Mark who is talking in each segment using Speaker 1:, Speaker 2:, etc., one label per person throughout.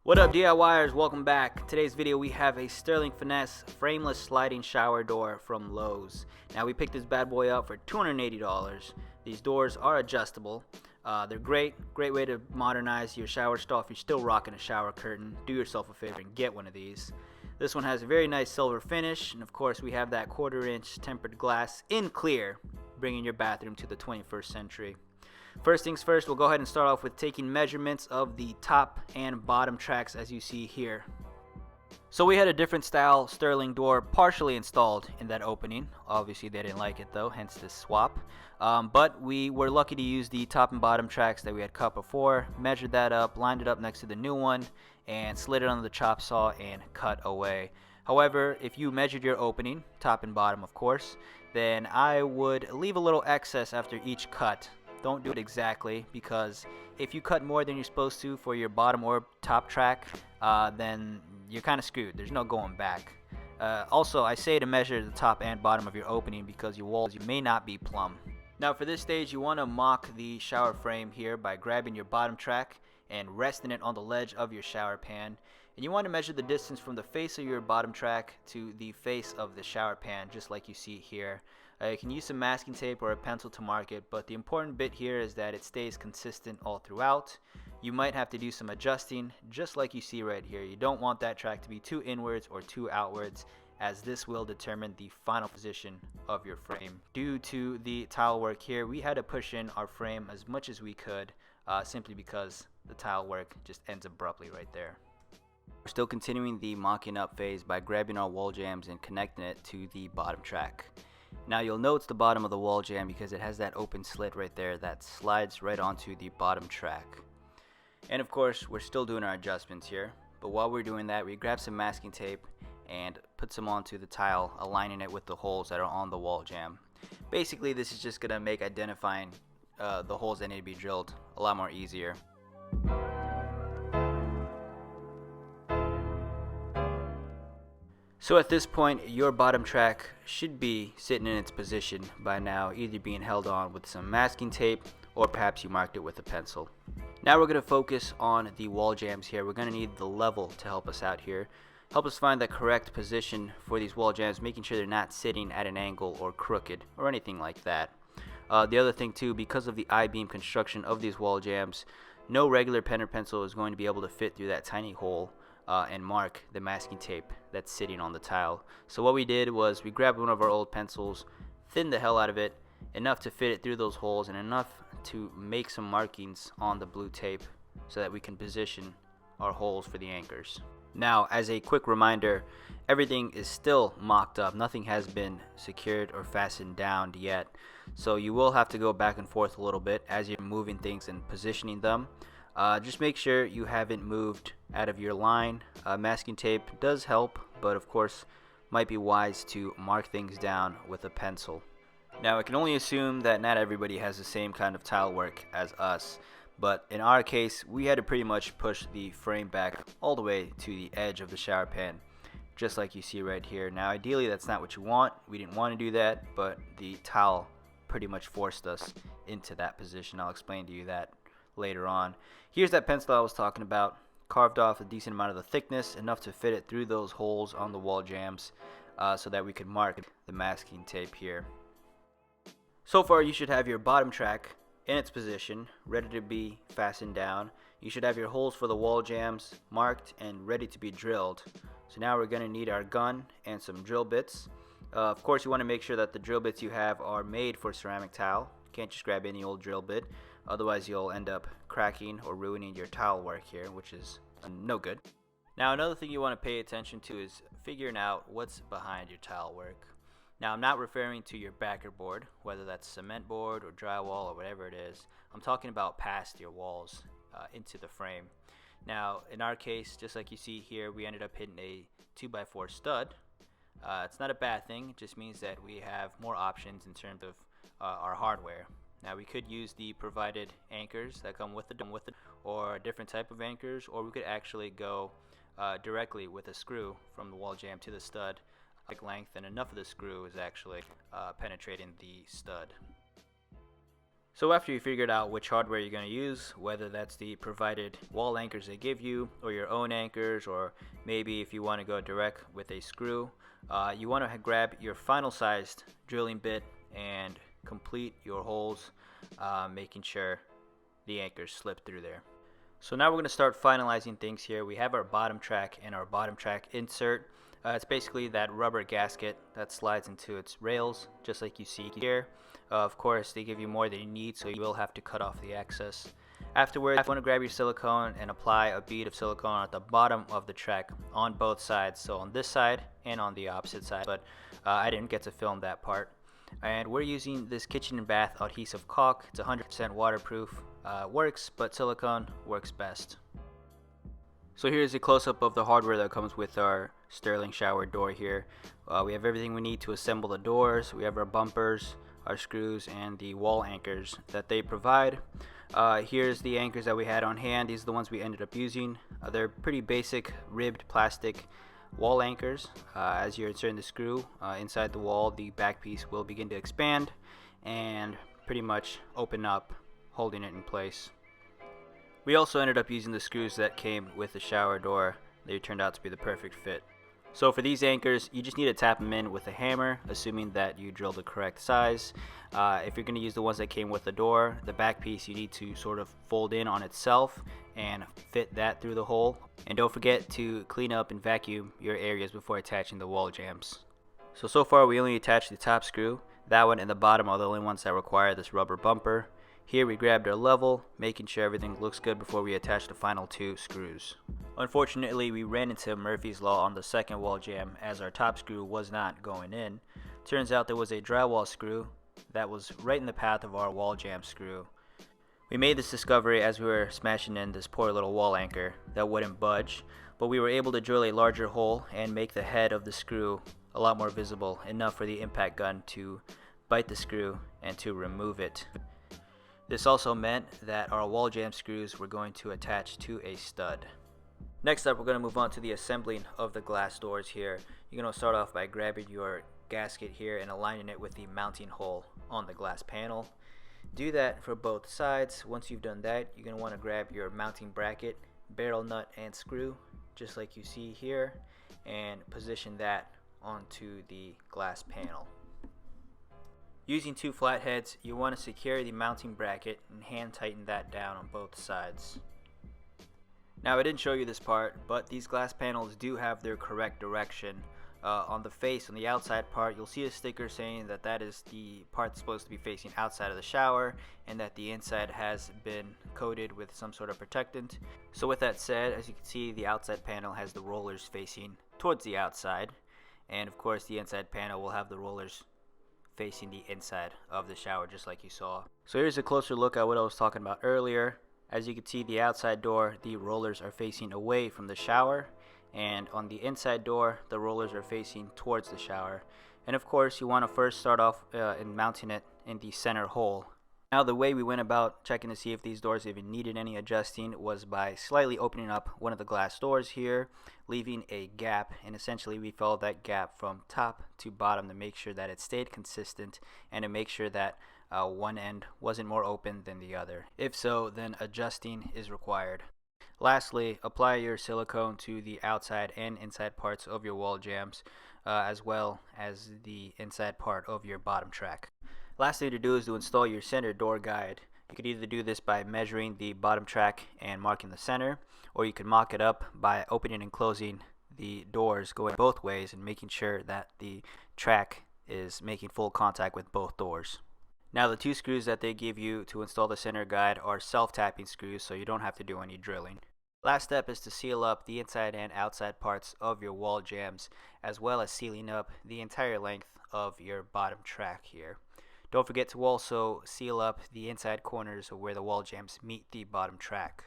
Speaker 1: What up, DIYers? Welcome back. Today's video we have a Sterling Finesse frameless sliding shower door from Lowe's. Now we picked this bad boy up for $280. These doors are adjustable. They're great way to modernize your shower stall. If you're still rocking a shower curtain, do yourself a favor and get one of these. This one has a very nice silver finish, and of course we have that 1/4-inch tempered glass in clear, bringing your bathroom to the 21st century. First things first, we'll go ahead and start off with taking measurements of the top and bottom tracks as you see here. So we had a different style Sterling door partially installed in that opening. Obviously they didn't like it though, hence this swap. But we were lucky to use the top and bottom tracks that we had cut before, measured that up, lined it up next to the new one, and slid it on the chop saw and cut away. However, if you measured your opening, top and bottom of course, then I would leave a little excess after each cut. Don't do it exactly, because if you cut more than you're supposed to for your bottom or top track, then you're kind of screwed. There's no going back. Also, I say to measure the top and bottom of your opening because your walls may not be plumb. Now for this stage, you want to mock the shower frame here by grabbing your bottom track and resting it on the ledge of your shower pan. And you want to measure the distance from the face of your bottom track to the face of the shower pan, just like you see here. You can use some masking tape or a pencil to mark it, but the important bit here is that it stays consistent all throughout. You might have to do some adjusting, just like you see right here. You don't want that track to be too inwards or too outwards, as this will determine the final position of your frame. Due to the tile work here, we had to push in our frame as much as we could, simply because the tile work just ends abruptly right there. We're still continuing the mocking up phase by grabbing our wall jambs and connecting it to the bottom track. Now you'll know it's the bottom of the wall jamb because it has that open slit right there that slides right onto the bottom track. And of course we're still doing our adjustments here, but while we're doing that we grab some masking tape and put some onto the tile, aligning it with the holes that are on the wall jamb. Basically this is just going to make identifying the holes that need to be drilled a lot more easier. So at this point, your bottom track should be sitting in its position by now, either being held on with some masking tape or perhaps you marked it with a pencil. Now we're going to focus on the wall jambs here. We're going to need the level to help us out here. Help us find the correct position for these wall jambs, making sure they're not sitting at an angle or crooked or anything like that. The other thing too, because of the I-beam construction of these wall jambs, no regular pen or pencil is going to be able to fit through that tiny hole and mark the masking tape that's sitting on the tile. So what we did was we grabbed one of our old pencils, thinned the hell out of it, enough to fit it through those holes and enough to make some markings on the blue tape so that we can position our holes for the anchors. Now, as a quick reminder, everything is still mocked up. Nothing has been secured or fastened down yet. So you will have to go back and forth a little bit as you're moving things and positioning them. Just make sure you haven't moved out of your line. Masking tape does help, but of course might be wise to mark things down with a pencil. Now I can only assume that not everybody has the same kind of tile work as us, but in our case we had to pretty much push the frame back all the way to the edge of the shower pan, just like you see right here. Now ideally that's not what you want. We didn't want to do that, but the tile pretty much forced us into that position. I'll explain to you that later on. Here's that pencil I was talking about. Carved off a decent amount of the thickness, enough to fit it through those holes on the wall jambs, so that we could mark the masking tape here. So far you should have your bottom track in its position, ready to be fastened down. You should have your holes for the wall jambs marked and ready to be drilled. So now we're going to need our gun and some drill bits. Of course you want to make sure that the drill bits you have are made for ceramic tile. You can't just grab any old drill bit. Otherwise you'll end up cracking or ruining your tile work here, which is no good. Now another thing you want to pay attention to is figuring out what's behind your tile work. Now I'm not referring to your backer board, whether that's cement board or drywall or whatever it is. I'm talking about past your walls into the frame. Now in our case, just like you see here, we ended up hitting a 2x4 stud. It's not a bad thing, it just means that we have more options in terms of our hardware. Now we could use the provided anchors that come with it, or a different type of anchors, or we could actually go directly with a screw from the wall jamb to the stud, like length, and enough of the screw is actually penetrating the stud. So after you figured out which hardware you're going to use, whether that's the provided wall anchors they give you or your own anchors, or maybe if you want to go direct with a screw, you want to grab your final sized drilling bit and complete your holes, making sure the anchors slip through there. So now we're going to start finalizing things here. We have our bottom track and our bottom track insert. It's basically that rubber gasket that slides into its rails, just like you see here. Of course, they give you more than you need, so you will have to cut off the excess. Afterwards, you want to grab your silicone and apply a bead of silicone at the bottom of the track on both sides, so on this side and on the opposite side, but I didn't get to film that part. And we're using this kitchen and bath adhesive caulk. It's 100% waterproof, works, but silicone works best. So here's a close-up of the hardware that comes with our Sterling shower door here. We have everything we need to assemble the doors. We have our bumpers, our screws, and the wall anchors that they provide. Here's the anchors that we had on hand. These are the ones we ended up using. They're pretty basic ribbed plastic wall anchors. As you're inserting the screw inside the wall, the back piece will begin to expand and pretty much open up, holding it in place. We also ended up using the screws that came with the shower door. They turned out to be the perfect fit. So for these anchors, you just need to tap them in with a hammer, assuming that you drill the correct size. If you're going to use the ones that came with the door, the back piece you need to sort of fold in on itself and fit that through the hole. And don't forget to clean up and vacuum your areas before attaching the wall jambs. So far we only attached the top screw. That one and the bottom are the only ones that require this rubber bumper. Here we grabbed our level, making sure everything looks good before we attach the final two screws. Unfortunately, we ran into Murphy's Law on the second wall jamb as our top screw was not going in. Turns out there was a drywall screw that was right in the path of our wall jamb screw. We made this discovery as we were smashing in this poor little wall anchor that wouldn't budge, but we were able to drill a larger hole and make the head of the screw a lot more visible, enough for the impact gun to bite the screw and to remove it. This also meant that our wall jamb screws were going to attach to a stud. Next up, we're going to move on to the assembling of the glass doors here. You're going to start off by grabbing your gasket here and aligning it with the mounting hole on the glass panel. Do that for both sides. Once you've done that, you're going to want to grab your mounting bracket, barrel nut, and screw, just like you see here, and position that onto the glass panel. Using two flatheads, you want to secure the mounting bracket and hand tighten that down on both sides. Now, I didn't show you this part, but these glass panels do have their correct direction. On the face, on the outside part, you'll see a sticker saying that that is the part that's supposed to be facing outside of the shower and that the inside has been coated with some sort of protectant. So with that said, as you can see, the outside panel has the rollers facing towards the outside, and of course the inside panel will have the rollers facing the inside of the shower, just like you saw. So here's a closer look at what I was talking about earlier. As you can see, the outside door, the rollers are facing away from the shower, and on the inside door, the rollers are facing towards the shower. And of course, you want to first start off in mounting it in the center hole. Now, the way we went about checking to see if these doors even needed any adjusting was by slightly opening up one of the glass doors here, leaving a gap, and essentially we followed that gap from top to bottom to make sure that it stayed consistent and to make sure that one end wasn't more open than the other. If so, then adjusting is required. Lastly, apply your silicone to the outside and inside parts of your wall jambs, as well as the inside part of your bottom track. Last thing to do is to install your center door guide. You could either do this by measuring the bottom track and marking the center, or you can mock it up by opening and closing the doors going both ways and making sure that the track is making full contact with both doors. Now, the two screws that they give you to install the center guide are self-tapping screws, so you don't have to do any drilling. Last step is to seal up the inside and outside parts of your wall jambs, as well as sealing up the entire length of your bottom track here. Don't forget to also seal up the inside corners of where the wall jambs meet the bottom track.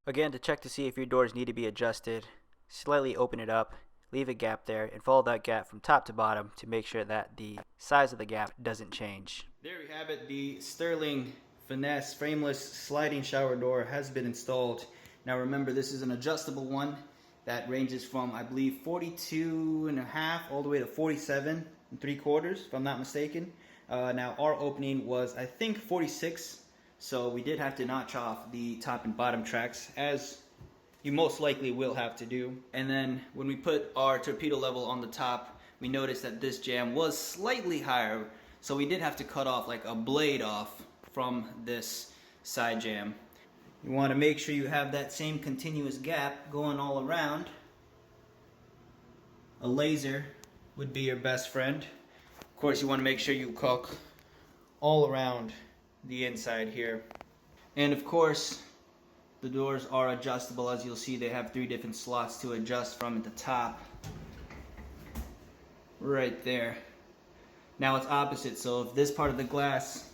Speaker 1: Again, to check to see if your doors need to be adjusted, slightly open it up, leave a gap there, and follow that gap from top to bottom to make sure that the size of the gap doesn't change. There we have it. The Sterling Finesse frameless sliding shower door has been installed. Now remember, this is an adjustable one that ranges from, I believe, 42.5 all the way to 47 3/4, if I'm not mistaken. Now our opening was, I think, 46, so we did have to notch off the top and bottom tracks, as you most likely will have to do. And then when we put our torpedo level on the top, we noticed that this jam was slightly higher, so we did have to cut off like a blade off from this side jam. You want to make sure you have that same continuous gap going all around. A laser would be your best friend. Of course, you want to make sure you caulk all around the inside here. And of course, the doors are adjustable. As you'll see, they have 3 different slots to adjust from at the top. Right there. Now it's opposite, so if this part of the glass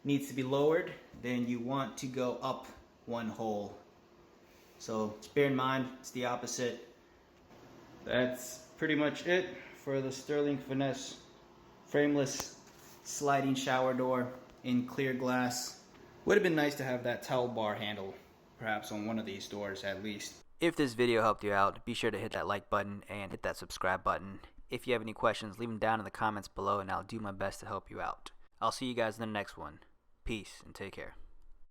Speaker 1: needs to be lowered, then you want to go up 1 hole. So just bear in mind, it's the opposite. That's pretty much it for the Sterling Finesse frameless sliding shower door in clear glass. Would have been nice to have that towel bar handle, perhaps on one of these doors at least. If this video helped you out, be sure to hit that like button and hit that subscribe button. If you have any questions, leave them down in the comments below and I'll do my best to help you out. I'll see you guys in the next one. Peace and take care.